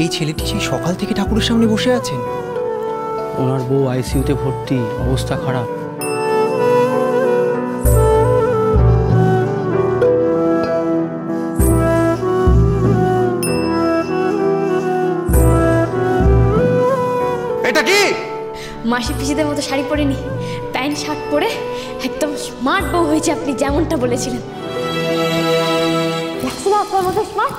এই ছেলেটি সেই সকাল থেকে ঠাকুরের সামনে বসে আছেন। ওনার বউ আইসিইউতে ভর্তি, অবস্থা খারাপ। এটা কি? মাসি পিসিদের মতো শাড়ি পরেনি, প্যান্ট শার্ট পরে একদম স্মার্ট বউ হয়েছে আপনি যেমনটা বলেছিলেন। লাগছে না আপনার মতো স্মার্ট?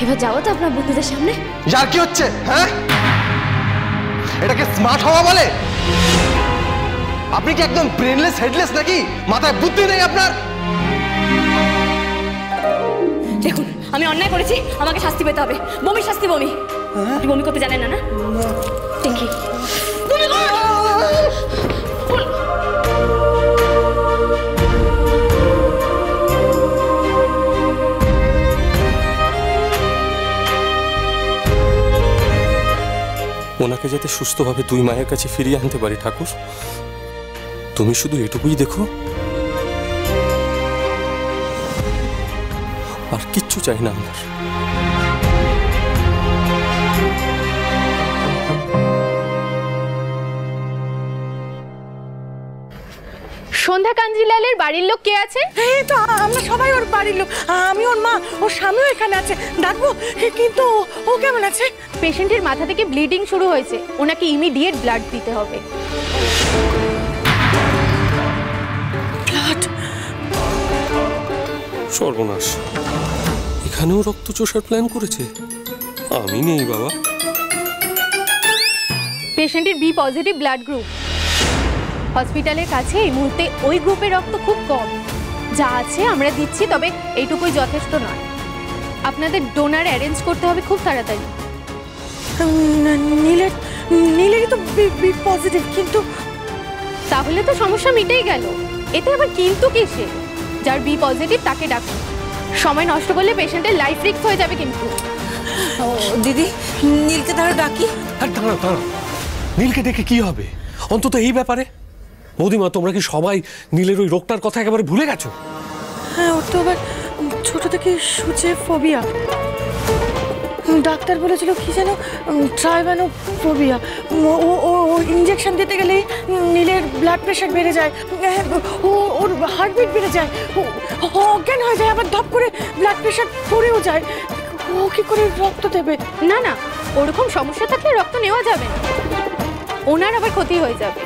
এবার যাবো তো আপনার বন্ধুদের সামনে। যার কি হচ্ছে? হ্যাঁ, এটাকে স্মার্ট হওয়া বলে? আপনি কি একদম ব্রেনলেস হেডলেস নাকি? মাথায় বুদ্ধি নেই আপনার? দেখুন, আমি অন্যায় করেছি, আমাকে শাস্তি পেতে হবে। বমি শাস্তি, বমি। আপনি বমি করতে জানেন না? না দেখি বমি কর। ওনাকে যাতে সুস্থভাবে দুই মায়ের কাছে ফিরিয়ে আনতে পারি ঠাকুর, তুমি শুধু এটুকুই দেখো, আর কিচ্ছু চাই না আমার। সন্ধ্যা কাঞ্জিলালের বাড়ির লোক কে আছে? এই তো আমরা সবাই ওর বাড়ির লোক, আমি ওর মা, ওর স্বামীও এখানে আছে, ডাকবো? কিন্তু ও কেমন আছে? পেশেন্টের মাথা থেকে ব্লিডিং শুরু হয়েছে, ওনাকে ইমিডিয়েট ব্লাড দিতে হবে। ব্লাড? সর্বনাশ, এখানেও রক্ত চোষার প্ল্যান করেছে। আমি নেই বাবা। পেশেন্টের বি পজিটিভ ব্লাড গ্রুপ। হসপিটালের কাছে এই মুহূর্তে ওই গ্রুপের রক্ত খুব কম, যা আছে আমরা দিচ্ছি, তবে এইটুকুই যথেষ্ট নয়। আপনাদের ডোনার অ্যারেঞ্জ করতে হবে খুব তাড়াতাড়ি। নীলেরই তো বি পজিটিভ, কিন্তু তাহলে তো সমস্যা মিটেই গেল, এতে আবার কিন্তু কিসে? যার বি পজিটিভ তাকে ডাকুন, সময় নষ্ট করলে পেশেন্টের লাইফ রিস্ক হয়ে যাবে। কিন্তু দিদি, নীলকে তাহলে ডাকি? দাঁড়াও দাঁড়াও, নীলকে ডেকে কি হবে? অন্তত এই ব্যাপারে বৌদিমা, তোমরা কি সবাই নীলের ওই রোগটার কথা একেবারে ভুলে গেছো? হ্যাঁ, ওর তো আবার ছোট থেকে সূচে ফোবিয়া। ডাক্তার বলেছিল কি যেন ট্রাইবানোফোবিয়া। ও ইঞ্জেকশন দিতে গেলেই নীলের ব্লাড প্রেশার বেড়ে যায়, ওর হার্টবিট বেড়ে যায়, অজ্ঞান হয়ে যায়, আবার ধপ করে ব্লাড প্রেশার পড়েও যায়। ও কি করে রক্ত দেবে? না না, ওরকম সমস্যা থাকলে রক্ত নেওয়া যাবে না, ওনার আবার ক্ষতি হয়ে যাবে।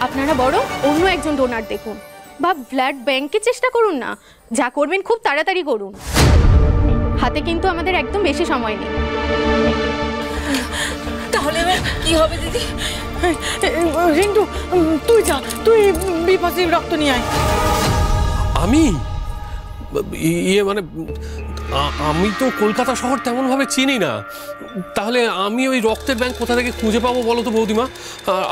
আপনারা বরং অন্য একজন ডোনার দেখুন বা ব্লাড ব্যাংকে চেষ্টা করুন না। যা করবেন খুব তাড়াতাড়ি করুন, হাতে কিন্তু আমাদের একদম বেশি সময় নেই। তাহলে কি হবে দিদি? রিন্টু, তুই যা, তুই বি পজিটিভ রক্ত নিয়ে আয়। আমি মানে আমি তো কলকাতা শহর তেমন ভাবে চিনি না, তাহলে আমি ওই রক্তের ব্যাংক কোথা থেকে খুঁজে পাবো বলো তো বৌদিমা?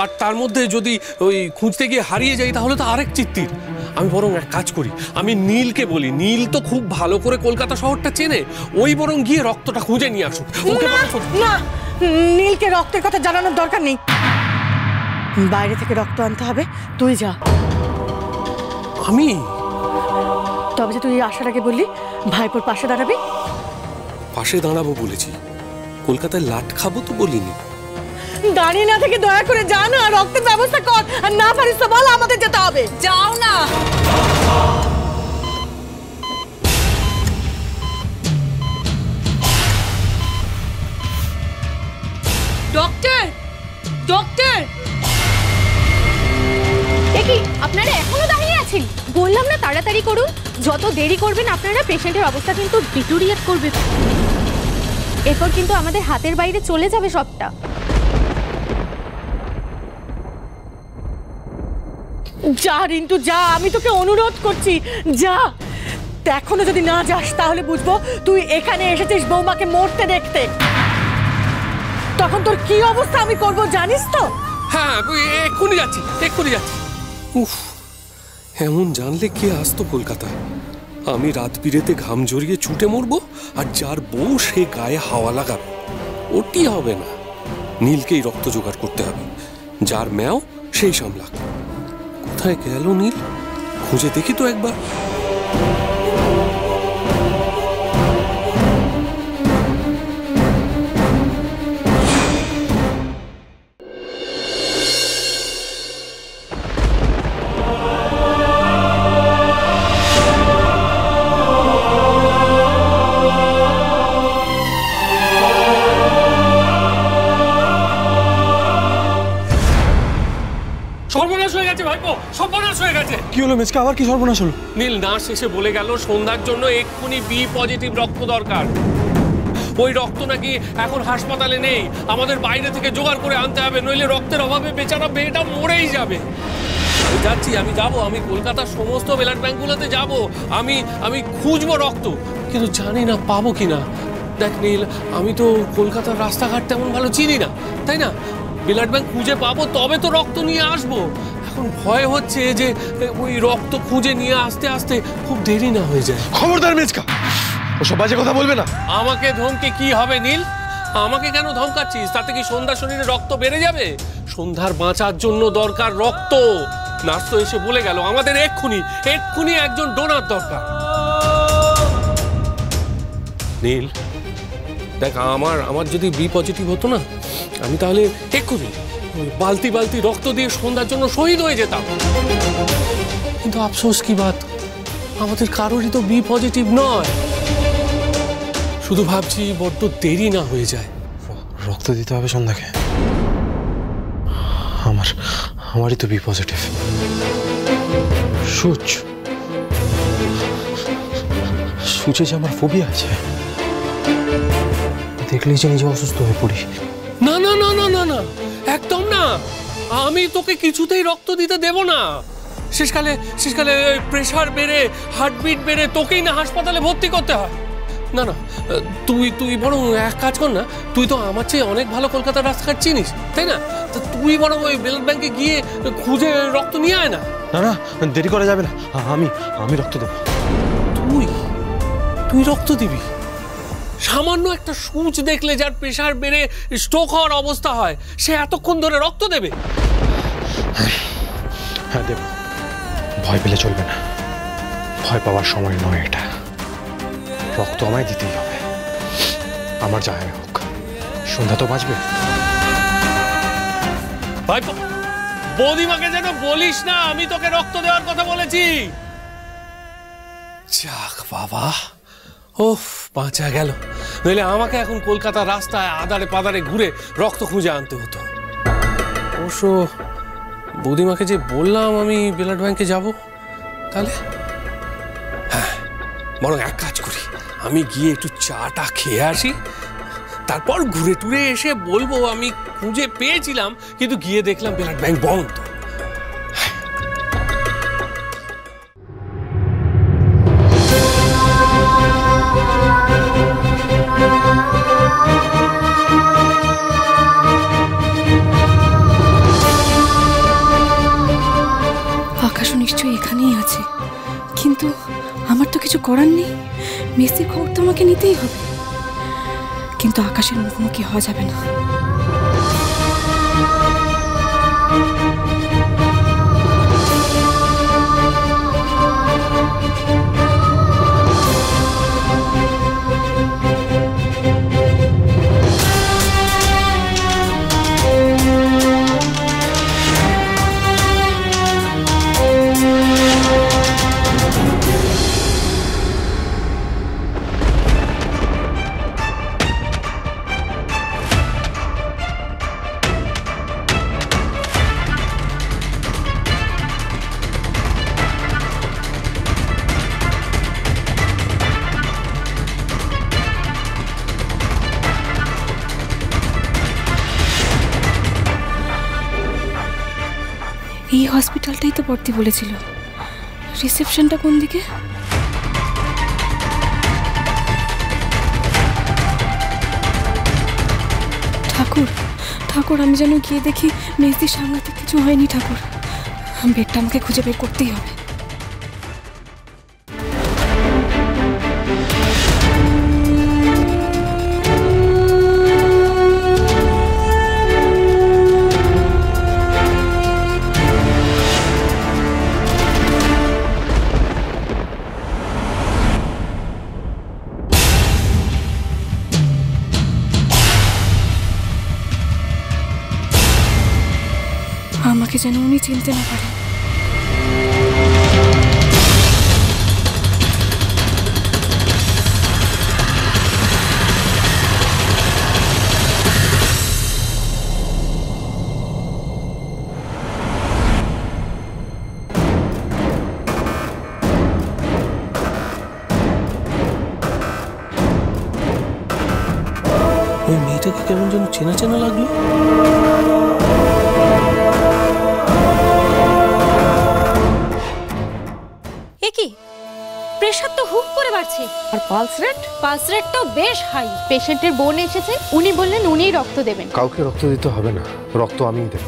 আর তার মধ্যে যদি ওই খুঁজতে গিয়ে হারিয়ে যাই তাহলে তো আরেক চিত্তির। আমি বরং এক কাজ করি, আমি নীলকে বলি, নীল তো খুব ভালো করে কলকাতা শহরটা চেনে, ওই বরং গিয়ে রক্তটা খুঁজে নিয়ে আসুক। না, নীলকে রক্তের কথা জানানোর দরকার নেই, বাইরে থেকে রক্ত আনতে হবে, তুই যা। আমি? তবে যে তুই আসার আগে বললি ভাইপোর পাশে দাঁড়াবি। পাশে দাঁড়াবো বলেছি, কলকাতায় লাট খাবো তো বলিনি। দাঁড়িয়ে না থেকে দয়া করে যা না, রক্তের ব্যবস্থা কর, আর না পারিস তো বল, আমাদের যেতে হবে। যাও না। Doctor, doctor! দেখি আপনারা এখনো দাঁড়িয়ে আছেন? বললাম না তাড়াতাড়ি করুন, যত দেরি করবেন আপনারা পেশেন্টের অবস্থা কিন্তু ডিটোরিয়েট করবে, এরপর কিন্তু আমাদের হাতের বাইরে চলে যাবে সবটা। যা রিন্টু যা, আমি তোকে অনুরোধ করছি, যা। এখনো যদি না যাস তাহলে বুঝবো তুই এখানে এসেছিস বৌমাকে মরতে দেখতে, তখন তোর কি অবস্থা আমি করব জানিস তো? হ্যাঁ, এক্ষুনি যাচ্ছি, এক্ষুনি যাচ্ছি। উফ, এমন জানলে কে আসতো কলকাতায়? আমি রাত বিরেতে ঘাম জড়িয়ে ছুটে মরবো, আর যার বউ সে গায়ে হাওয়া লাগাবে। ওটি হবে না, নীলকেই রক্ত জোগাড় করতে হবে, যার ম্যাও সেই সামলাক। কোথায় গেল নীল? খুঁজে দেখি তো একবার। সর্বনাশ হয়ে গেছে ভাইপো, সর্বনাশ হয়ে গেছে। কি হলো মেজকা, আবার কি সর্বনাশ হলো? নীল নার্স এসে বলে গেল সন্ধ্যার জন্য এক্ষুনি বি পজিটিভ রক্ত দরকার। ওই রক্ত নাকি এখন হাসপাতালে নেই, আমাদের বাইরে থেকে জোগাড় করে আনতে হবে, নইলে রক্তের অভাবে বেচারা মেয়েটা মরেই যাবে। আমি যাচ্ছি, আমি যাবো, আমি কলকাতার সমস্ত ব্লাড ব্যাঙ্কগুলোতে যাব, আমি খুঁজবো রক্ত, কিন্তু জানি না পাবো কিনা। দেখ নীল, আমি তো কলকাতার রাস্তাঘাট তেমন ভালো চিনি না, তাই না? ব্লাড ব্যাঙ্ক খুঁজে পাবো তবে তো রক্ত নিয়ে আসবো। এখন ভয় হচ্ছে যে ওই রক্ত খুঁজে নিয়ে আসতে আসতে খুব দেরি না হয়ে যায়। খবরদার মেজকা, ওসব বাজে কথা বলবে না। আমাকে ধমকে কি হবে নীল? আমাকে কেন ধমকাচ্ছিস? তাতে কি সন্ধ্যা শরীরে রক্ত বেড়ে যাবে? সন্ধ্যার বাঁচার জন্য দরকার রক্ত। নার্স তো এসে বলে গেল আমাদের এক্ষুনি একজন ডোনার দরকার। নীল দেখ, আমার যদি বি পজিটিভ হতো না, আমি তাহলে এক্ষুনি বালতি বালতি রক্ত দিয়ে সন্ধ্যার জন্য শহীদ হয়ে যেতাম। কিন্তু আফসোস কি বাত, আমাদের কারোরই তো বি পজিটিভ নয়। শুধু ভাবছি বড্ড দেরি না হয়ে যায়। রক্ত দিতে হবে সন্ধ্যাকে। আমারই তো বি পজিটিভ। সূচে যে আমার ফোবিয়া আছে, দেখলেই যে নিজে অসুস্থ হয়ে পড়ি। না না না না না না, একদম না। আমি তোকে কিছুতেই রক্ত দিতে দেব না। শেষকালে প্রেশার বেড়ে, হার্টবিট বেড়ে তোকেই না হাসপাতালে ভর্তি করতে হয়। না না, তুই বরং এক কাজ কর না, তুই তো আমার চেয়ে অনেক ভালো কলকাতার রাস্তাঘাট চিনিস, তাই না? তো তুই বরং ওই ব্লাড ব্যাঙ্কে গিয়ে খুঁজে রক্ত নিয়ে আয় না। না না, দেরি করা যাবে না, আমি রক্ত দেবো। তুই রক্ত দিবি? সামান্য একটা সূচ দেখলে যার প্রেশার বেড়ে স্ট্রোক হওয়ার অবস্থা হয়, সে এতক্ষণ ধরে রক্ত দেবে? হ্যাঁ দেব। ভয় পেলে চলবে না, ভয় পাওয়ার সময় নয় এটা। রক্ত আমায় দিতেই হবে, আমার যা হয় হোক। সন্ধ্যা তো বাঁচবে। ভাই বৌদিমাকে যেন বলিস না আমি তোকে রক্ত দেওয়ার কথা বলেছি। যাক বাবা, ওফ বাঁচা গেল, নইলে আমাকে এখন কলকাতার রাস্তায় আদারে পাদারে ঘুরে রক্ত খুঁজে আনতে হতো। অবশ্য বৌদিমাকে যে বললাম আমি ব্লাড ব্যাঙ্কে যাব, তাহলে হ্যাঁ, বরং এক কাজ করি, আমি গিয়ে একটু চাটা খেয়ে আসি, তারপর ঘুরে টুরে এসে বলবো আমি খুঁজে পেয়েছিলাম, কিন্তু গিয়ে দেখলাম ব্লাড ব্যাঙ্ক বন্ধ। আকাশও নিশ্চয়ই এখানেই আছে, কিন্তু আমার তো কিছু করার নেই। মেসির খবর তো আমাকে নিতেই হবে, কিন্তু আকাশের মুখোমুখি হওয়া যাবে না। এই হসপিটালটাই তো ভর্তি বলেছিল। রিসেপশনটা কোন দিকে? ঠাকুর ঠাকুর, আমি যেন গিয়ে দেখি মেসির সাংঘাতিক কিছু হয়নি। ঠাকুর, বেডটা আমাকে খুঁজে বের করতেই হবে। আমাকে যেন উনি চিনতে না পারে। চেনা চেনা লাগলো। এ কি প্রেশার তো হুক করে বাড়ছে, আর পালস রেট তো বেশ হাই। পেশেন্টের বোন এসেছে, উনি বললেন উনিই রক্ত দেবেন। কাউকে রক্ত দিতে হবে না, রক্ত আমিই দেব।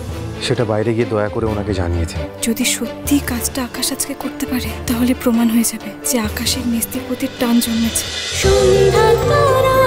সেটা বাইরে গিয়ে দয়া করে ওনাকে জানিয়েছে। যদি সত্যি কাজটা আকাশ আজকে করতে পারে তাহলে প্রমাণ হয়ে যাবে যে আকাশের মেস্তির প্রতি টান জন্মেছে। সন্ধ্যা তারা